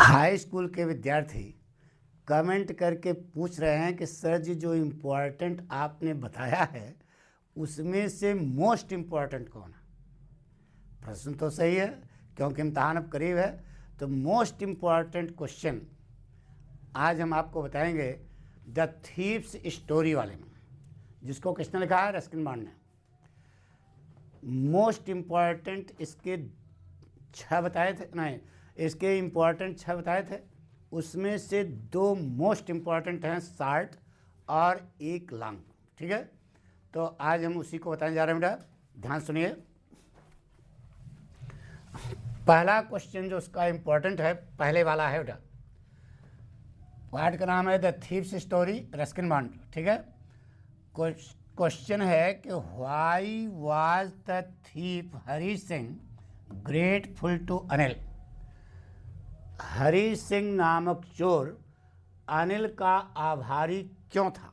High school के विद्यार्थी comment करके पूछ रहे हैं कि सर जी जो इम्पोर्टेंट आपने बताया है उसमें से मोस्ट इम्पॉर्टेंट कौन है। प्रश्न तो सही है क्योंकि इम्तहान अब करीब है, तो मोस्ट इम्पॉर्टेंट क्वेश्चन आज हम आपको बताएंगे द थीव्स स्टोरी वाले में, जिसको किसने लिखा है? रस्किन बॉन्ड ने। मोस्ट इम्पॉर्टेंट इसके 6 बताए थे, नहीं इसके इम्पॉर्टेंट 6 बताए थे, उसमें से 2 मोस्ट इम्पॉर्टेंट हैं, शार्ट और एक लॉन्ग। ठीक है, तो आज हम उसी को बताने जा रहे हैं। बेटा ध्यान सुनिए। पहला क्वेश्चन जो उसका इम्पोर्टेंट है, पहले वाला है बेटा। पार्ट का नाम है the thieves story, Ruskin Bond. ठीक है, क्वेश्चन है कि why was the thief Hari Singh grateful to Anil. Hari Singh नामक चोर अनिल का आभारी क्यों था?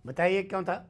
बताइए क्यों था?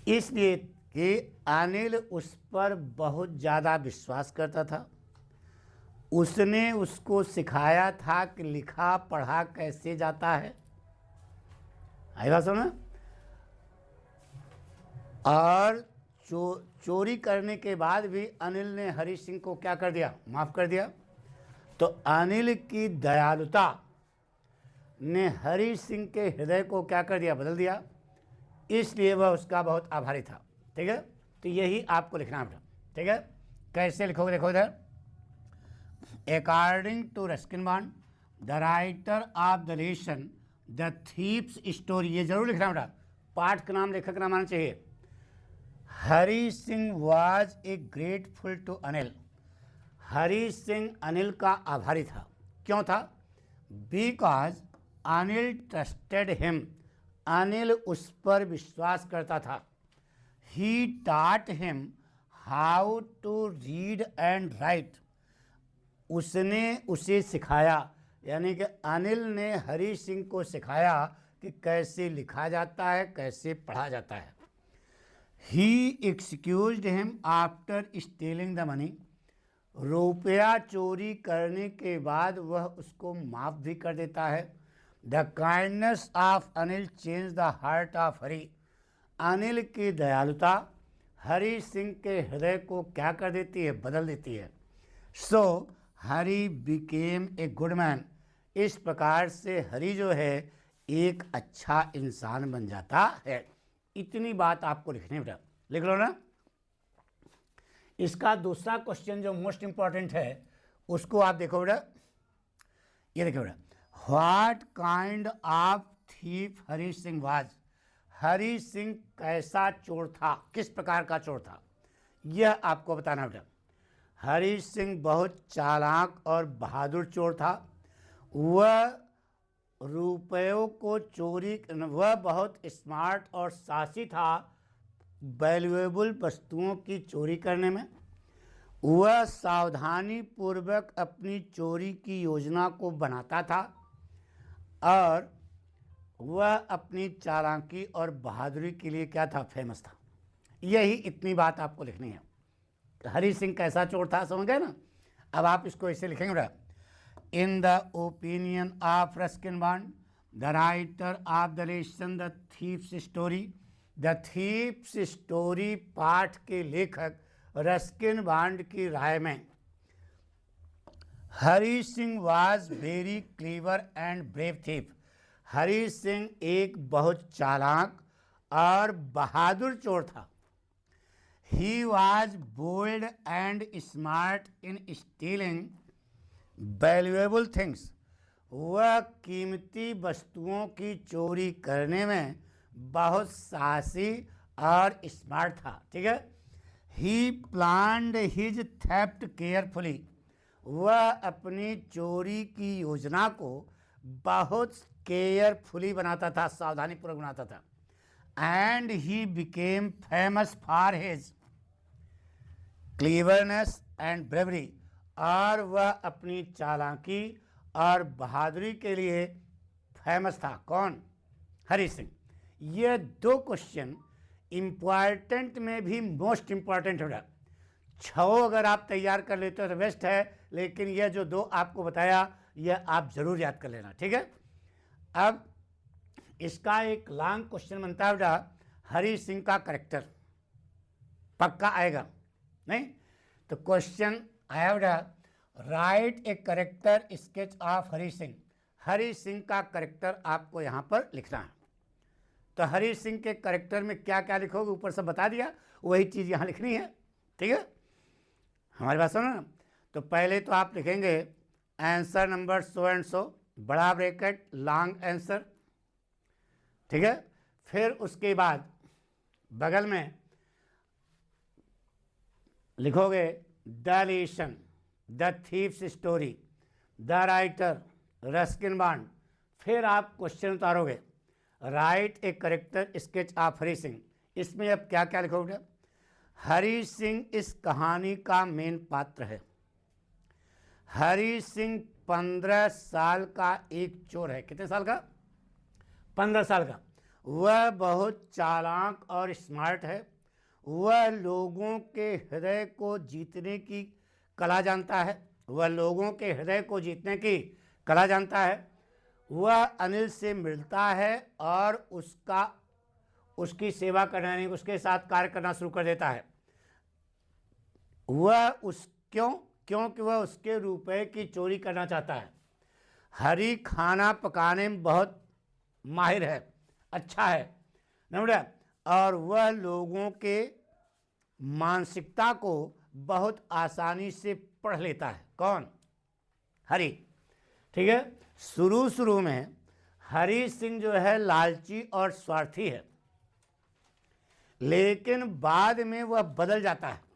इसलिए कि अनिल उस पर बहुत ज़्यादा विश्वास करता था। उसने उसको सिखाया था कि लिखा पढ़ा कैसे जाता है। आई बात समझ? और चोरी करने के बाद भी अनिल ने हरी सिंह को क्या कर दिया? माफ़ कर दिया। तो अनिल की दयालुता ने हरी सिंह के हृदय को क्या कर दिया? बदल दिया। इसलिए वह उसका बहुत आभारी था। ठीक है, तो यही आपको लिखना है। ठीक है, कैसे लिखोगे? देखो इधर, according to Ruskin Bond the writer of the lesson the thieves story, ये जरूर लिखना बेटा। पाठ का नाम लेखक का नाम आना चाहिए। Hari Singh was a grateful to Anil. Hari Singh Anil का आभारी था। क्यों था? Because Anil trusted him. Anil उस पर विश्वास करता था। He taught him how to read and write. उसने उसे सिखाया, यानी कि अनिल ने हरी सिंह को सिखाया कि कैसे लिखा जाता है, कैसे पढ़ा जाता है। He excused him after stealing the money. रुपया चोरी करने के बाद वह उसको माफ़ भी कर देता है। The kindness of Anil change the heart of Hari. Anil की दयालुता हरी सिंह के हृदय को क्या कर देती है? बदल देती है। सो हरी बिकेम ए गुड मैन। इस प्रकार से हरी जो है एक अच्छा इंसान बन जाता है। इतनी बात आपको लिखनी बेटा, लिख लो ना। इसका दूसरा क्वेश्चन जो मोस्ट इंपॉर्टेंट है उसको आप देखो बेटा, ये देखो बेटा, what kind of thief Hari Singh was. Hari Singh कैसा चोर था? किस प्रकार का चोर था? यह आपको बताना बेटा। हरी सिंह बहुत चालाक और बहादुर चोर था। वह रुपयों को चोरी, वह बहुत स्मार्ट और साहसी था वैल्यूएबल वस्तुओं की चोरी करने में। वह सावधानी पूर्वक अपनी चोरी की योजना को बनाता था और वह अपनी चालाकी और बहादुरी के लिए क्या था? फेमस था। यही इतनी बात आपको लिखनी है। हरी सिंह कैसा चोर था, समझ गए ना? अब आप इसको ऐसे लिखेंगे बेटा, in the opinion of Ruskin Bond the writer of the lesson the thieves story. The thieves story पाठ के लेखक रस्किन बॉन्ड की राय में Hari Singh was very clever and brave thief. Hari Singh एक बहुत चालाक और बहादुर चोर था। He was bold and smart in stealing valuable things. वह कीमती वस्तुओं की चोरी करने में बहुत साहसी और स्मार्ट था। ठीक है, He planned his theft carefully. वह अपनी चोरी की योजना को बहुत केयरफुली बनाता था, सावधानीपूर्वक बनाता था। And he became famous for his cleverness and bravery. और वह अपनी चालाकी और बहादुरी के लिए फेमस था। कौन? हरी सिंह। ये 2 क्वेश्चन इम्पॉर्टेंट में भी मोस्ट इम्पॉर्टेंट हो रहा। 6 अगर आप तैयार कर लेते हो तो बेस्ट है, लेकिन यह जो 2 आपको बताया यह आप जरूर याद कर लेना, ठीक है। अब इसका एक लॉन्ग क्वेश्चन बनता है बेटा, हरी सिंह का करेक्टर पक्का आएगा नहीं? तो क्वेश्चन आया बेटा, write a character sketch of Hari Singh. Hari Singh का करेक्टर आपको यहाँ पर लिखना है। तो हरी सिंह के करेक्टर में क्या क्या लिखोगे, ऊपर से बता दिया, वही चीज़ यहाँ लिखनी है, ठीक है। हमारी बात सुनो ना। तो पहले तो आप लिखेंगे answer number so and so, बड़ा ब्रैकेट लॉन्ग आंसर, ठीक है। फिर उसके बाद बगल में लिखोगे the lesson, the thieves story, the writer Ruskin Bond. फिर आप क्वेश्चन उतारोगे, write a character sketch of Hari Singh. इसमें अब क्या क्या लिखोगे? हरी सिंह इस कहानी का मेन पात्र है। हरी सिंह 15 साल का एक चोर है। कितने साल का? 15 साल का। वह बहुत चालाक और स्मार्ट है। वह लोगों के हृदय को जीतने की कला जानता है। वह लोगों के हृदय को जीतने की कला जानता है। वह अनिल से मिलता है और उसकी सेवा करने, उसके साथ कार्य करना शुरू कर देता है। क्योंकि वह उसके रुपए की चोरी करना चाहता है। हरी खाना पकाने में बहुत माहिर है, अच्छा है ना, और वह लोगों के मानसिकता को बहुत आसानी से पढ़ लेता है। कौन? हरी, ठीक है। शुरू में हरी सिंह जो है लालची और स्वार्थी है, लेकिन बाद में वह बदल जाता है।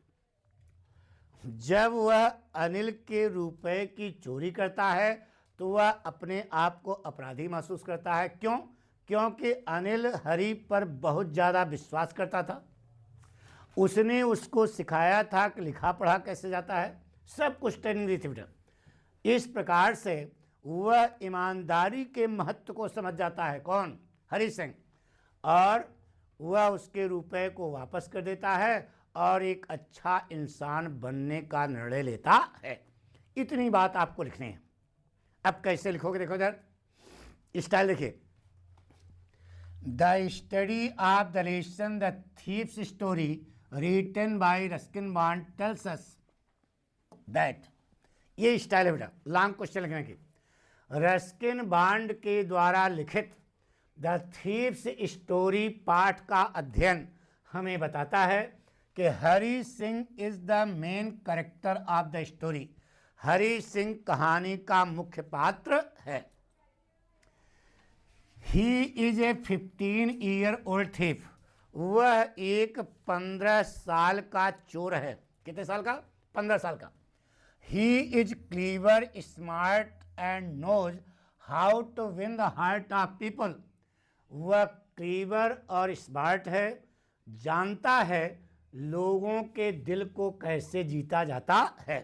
जब वह अनिल के रुपए की चोरी करता है तो वह अपने आप को अपराधी महसूस करता है। क्यों? क्योंकि अनिल हरी पर बहुत ज़्यादा विश्वास करता था। उसने उसको सिखाया था कि लिखा पढ़ा कैसे जाता है, सब कुछ ट्रेनिंग दी थी बेटा। इस प्रकार से वह ईमानदारी के महत्व को समझ जाता है। कौन? हरी सिंह। और वह उसके रुपए को वापस कर देता है और एक अच्छा इंसान बनने का निर्णय लेता है। इतनी बात आपको लिखनी है। अब कैसे लिखोगे देखो इधर, स्टाइल देखिए। The study of the lesson the thieves story written by Ruskin Bond tells us that. ये स्टाइल है बेटा लॉन्ग क्वेश्चन लिखने की। रस्किन बॉन्ड के द्वारा लिखित द थीव्स स्टोरी पाठ का अध्ययन हमें बताता है कि Hari Singh is the main character of the story. Hari Singh कहानी का मुख्य पात्र है। He is a 15-year-old thief। वह एक 15 साल का चोर है। कितने साल का? 15 साल का। He is clever, smart and knows how to win the heart of people. वह क्लीवर और स्मार्ट है, जानता है लोगों के दिल को कैसे जीता जाता है।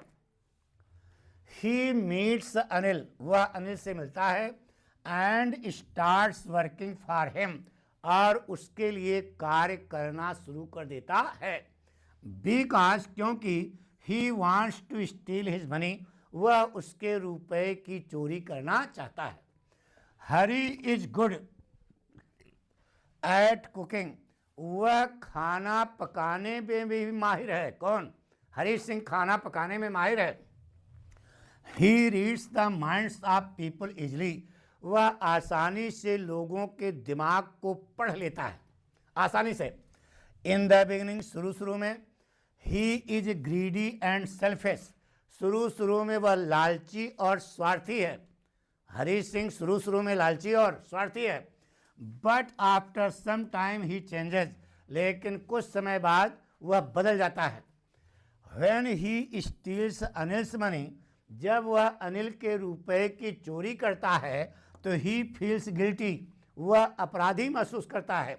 ही मीट्स अनिल, वह अनिल से मिलता है, and starts working for him, और उसके लिए कार्य करना शुरू कर देता है। बिकॉज, क्योंकि he wants to steal his money, वह उसके रुपए की चोरी करना चाहता है। Hari is good at cooking. वह खाना पकाने में भी माहिर है। कौन? हरी सिंह खाना पकाने में माहिर है। He reads the minds of people easily. वह आसानी से लोगों के दिमाग को पढ़ लेता है, आसानी से। इन द बिगिनिंग, शुरू में। He is greedy and selfish. शुरू में वह लालची और स्वार्थी है। हरी सिंह शुरू में लालची और स्वार्थी है। But after some time he changes, लेकिन कुछ समय बाद वह बदल जाता है। When he steals Anil's money, जब वह अनिल के रुपए की चोरी करता है तो ही फील्स गिल्टी, वह अपराधी महसूस करता है।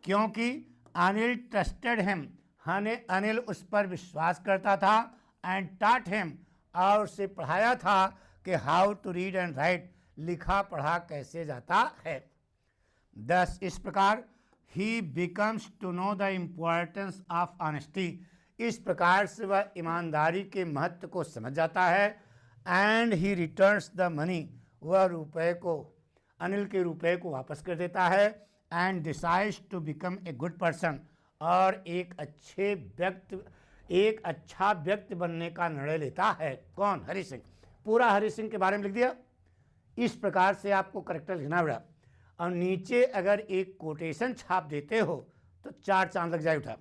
क्योंकि अनिल ट्रस्टेड हिम, अनिल उस पर विश्वास करता था, एंड टॉट हिम, और उसे पढ़ाया था कि how to read and write, लिखा पढ़ा कैसे जाता है। दस, इस प्रकार he becomes to know the importance of honesty. इस प्रकार से वह ईमानदारी के महत्व को समझ जाता है। And he returns the money, वह रुपए को, अनिल के रुपए को वापस कर देता है। And decides to become a good person, और एक अच्छा व्यक्ति बनने का निर्णय लेता है। कौन? हरि सिंह। पूरा हरि सिंह के बारे में लिख दिया। इस प्रकार से आपको करेक्टर लिखना पड़ा। और नीचे अगर एक कोटेशन छाप देते हो तो 4 चांद लग जाए। उठा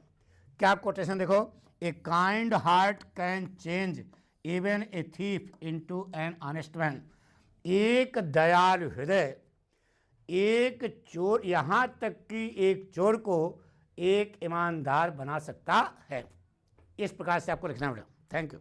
क्या कोटेशन देखो, a kind heart can change even a thief into an honest man. एक दयालु हृदय एक चोर, यहाँ तक कि एक चोर को एक ईमानदार बना सकता है। इस प्रकार से आपको लिखना पड़ा। Thank you.